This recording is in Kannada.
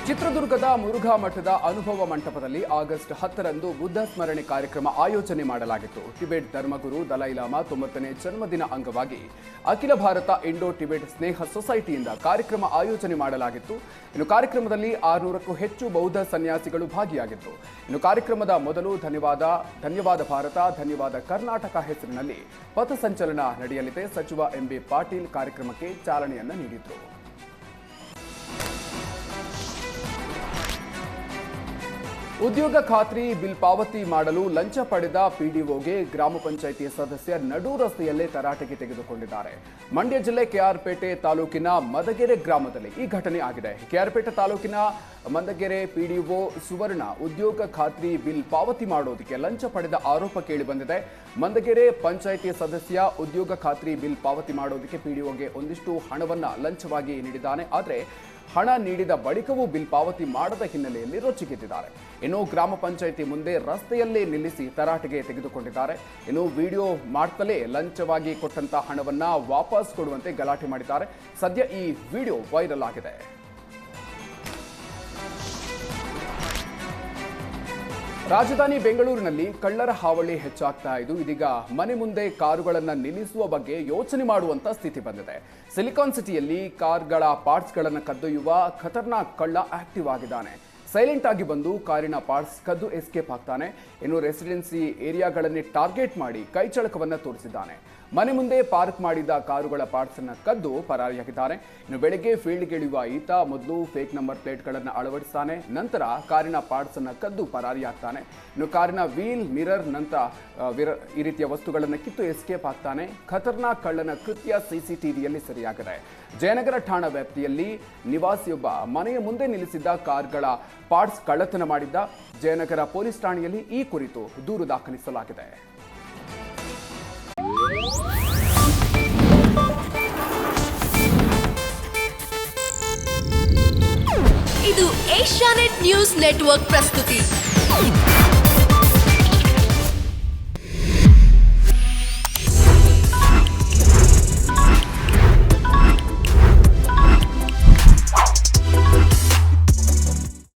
ಚಿತ್ರದುರ್ಗದ ಮುರುಘಾ ಮಠದ ಅನುಭವ ಮಂಟಪದಲ್ಲಿ ಆಗಸ್ಟ್ 10ರಂದು ಬುದ್ಧ ಸ್ಮರಣೆ ಕಾರ್ಯಕ್ರಮ ಆಯೋಜನೆ ಮಾಡಲಾಗಿತ್ತು. ಟಿಬೆಟ್ ಧರ್ಮಗುರು ದಲೈ ಲಾಮಾ 90ನೇ ಜನ್ಮದಿನ ಅಂಗವಾಗಿ ಅಖಿಲ ಭಾರತ ಇಂಡೋ ಟಿಬೆಟ್ ಸ್ನೇಹ ಸೊಸೈಟಿಯಿಂದ ಕಾರ್ಯಕ್ರಮ ಆಯೋಜನೆ ಮಾಡಲಾಗಿತ್ತು. ಇನ್ನು ಕಾರ್ಯಕ್ರಮದಲ್ಲಿ 600ಕ್ಕೂ ಹೆಚ್ಚು ಬೌದ್ಧ ಸನ್ಯಾಸಿಗಳು ಭಾಗಿಯಾಗಿತ್ತು. ಇನ್ನು ಕಾರ್ಯಕ್ರಮದ ಮೊದಲು ಧನ್ಯವಾದ ಭಾರತ, ಧನ್ಯವಾದ ಕರ್ನಾಟಕ ಹೆಸರಿನಲ್ಲಿ ಪಥಸಂಚಲನ ನಡೆಯಲಿದೆ. ಸಚಿವ ಎಂಬಿ ಪಾಟೀಲ್ ಕಾರ್ಯಕ್ರಮಕ್ಕೆ ಚಾಲನೆಯನ್ನ ನೀಡಿದರು. ಉದ್ಯೋಗ ಖಾತ್ರಿ ಬಿಲ್ ಪಾವತಿ ಮಾಡಲು ಲಂಚ ಪಡೆದ ಪಿಡಿಒಗೆ ಗ್ರಾಮ ಪಂಚಾಯಿತಿ ಸದಸ್ಯ ನಡು ರಸ್ತೆಯಲ್ಲೇ ತರಾಟೆಗೆ ತೆಗೆದುಕೊಂಡಿದ್ದಾರೆ. ಮಂಡ್ಯ ಜಿಲ್ಲೆ ಕೆಆರ್ಪೇಟೆ ತಾಲೂಕಿನ ಮದಗೆರೆ ಗ್ರಾಮದಲ್ಲಿ ಈ ಘಟನೆ ಆಗಿದೆ. ಕೆಆರ್ಪೇಟೆ ತಾಲೂಕಿನ ಮಂದಗೆರೆ ಪಿಡಿಒ ಸುವರ್ಣ ಉದ್ಯೋಗ ಖಾತ್ರಿ ಬಿಲ್ ಪಾವತಿ ಮಾಡೋದಕ್ಕೆ ಲಂಚ ಪಡೆದ ಆರೋಪ ಕೇಳಿಬಂದಿದೆ. ಮಂದಗೆರೆ ಪಂಚಾಯಿತಿ ಸದಸ್ಯ ಉದ್ಯೋಗ ಖಾತ್ರಿ ಬಿಲ್ ಪಾವತಿ ಮಾಡೋದಕ್ಕೆ ಪಿಡಿಒಗೆ ಒಂದಿಷ್ಟು ಹಣವನ್ನ ಲಂಚವಾಗಿ ನೀಡಿದ್ದಾನೆ. ಆದರೆ ಹಣ ನೀಡಿದ ಬಳಿಕವೂ ಬಿಲ್ ಪಾವತಿ ಮಾಡದ ಹಿನ್ನೆಲೆಯಲ್ಲಿ ರೊಚ್ಚಿಗೆದ್ದಿದ್ದಾರೆ. ಇನ್ನು ಗ್ರಾಮ ಪಂಚಾಯಿತಿ ಮುಂದೆ ರಸ್ತೆಯಲ್ಲೇ ನಿಲ್ಲಿಸಿ ತರಾಟೆಗೆ ತೆಗೆದುಕೊಂಡಿದ್ದಾರೆ. ಇನ್ನು ವಿಡಿಯೋ ಮಾಡ್ತಲೇ ಲಂಚವಾಗಿ ಕೊಟ್ಟಂತ ಹಣವನ್ನ ವಾಪಸ್ ಕೊಡುವಂತೆ ಗಲಾಟೆ ಮಾಡಿದ್ದಾರೆ. ಸದ್ಯ ಈ ವಿಡಿಯೋ ವೈರಲ್ ಆಗಿದೆ. ರಾಜಧಾನಿ ಬೆಂಗಳೂರಿನಲ್ಲಿ ಕಳ್ಳರ ಹಾವಳಿ ಹೆಚ್ಚಾಗ್ತಾ ಇದ್ದು ಇದೀಗ ಮನೆ ಮುಂದೆ ಕಾರುಗಳನ್ನು ನಿಲ್ಲಿಸುವ ಬಗ್ಗೆ ಯೋಚನೆ ಮಾಡುವಂತ ಸ್ಥಿತಿ ಬಂದಿದೆ. ಸಿಲಿಕಾನ್ ಸಿಟಿಯಲ್ಲಿ ಕಾರ್ಗಳ ಪಾರ್ಟ್ಸ್ಗಳನ್ನು ಕದ್ದೊಯ್ಯುವ ಖತರ್ನಾಕ್ ಕಳ್ಳ ಆಕ್ಟಿವ್ ಆಗಿದ್ದಾನೆ. ಸೈಲೆಂಟ್ ಆಗಿ ಬಂದು ಕಾರಿನ ಪಾರ್ಟ್ಸ್ ಕದ್ದು ಎಸ್ಕೇಪ್ ಆಗ್ತಾನೆ. ಇನ್ನು ರೆಸಿಡೆನ್ಸಿ ಏರಿಯಾಗಳನ್ನೇ ಟಾರ್ಗೆಟ್ ಮಾಡಿ ಕೈಚಳಕವನ್ನ ತೋರಿಸಿದ್ದಾನೆ. ಮನೆ ಮುಂದೆ ಪಾರ್ಕ್ ಮಾಡಿದ ಕಾರುಗಳ ಪಾರ್ಟ್ಸ್ ಅನ್ನು ಕದ್ದು ಪರಾರಿಯಾಗಿದ್ದಾನೆ. ಇನ್ನು ಬೆಳಗ್ಗೆ ಫೀಲ್ಡ್ಗೆ ಇಳಿಯುವ ಈತ ಮೊದಲು ಫೇಕ್ ನಂಬರ್ ಪ್ಲೇಟ್ಗಳನ್ನು ಅಳವಡಿಸ್ತಾನೆ. ನಂತರ ಕಾರಿನ ಪಾರ್ಟ್ಸ್ ಅನ್ನು ಕದ್ದು ಪರಾರಿಯಾಗ್ತಾನೆ. ಇನ್ನು ಕಾರಿನ ವೀಲ್, ಮಿರರ್ ನಂತರ ಈ ರೀತಿಯ ವಸ್ತುಗಳನ್ನು ಕಿತ್ತು ಎಸ್ಕೇಪ್ ಆಗ್ತಾನೆ. ಖತರ್ನಾಕ್ ಕಳ್ಳನ ಕೃತ್ಯ ಸಿಸಿಟಿವಿಯಲ್ಲಿ ಸೆರೆಯಾಗಿದೆ. ಜಯನಗರ ಠಾಣಾ ವ್ಯಾಪ್ತಿಯಲ್ಲಿ ನಿವಾಸಿಯೊಬ್ಬ ಮನೆಯ ಮುಂದೆ ನಿಲ್ಲಿಸಿದ್ದ ಕಾರ್ಗಳ ಪಾರ್ಟ್ಸ್ ಕಳ್ಳತನ ಮಾಡಿದ್ದ. ಜಯನಗರ ಪೊಲೀಸ್ ಠಾಣೆಯಲ್ಲಿ ಈ ಕುರಿತು ದೂರು ದಾಖಲಿಸಲಾಗಿದೆ. ಇದು ಏಷ್ಯಾನೆಟ್ ನ್ಯೂಸ್ ನೆಟ್ವರ್ಕ್ ಪ್ರಸ್ತುತಿ.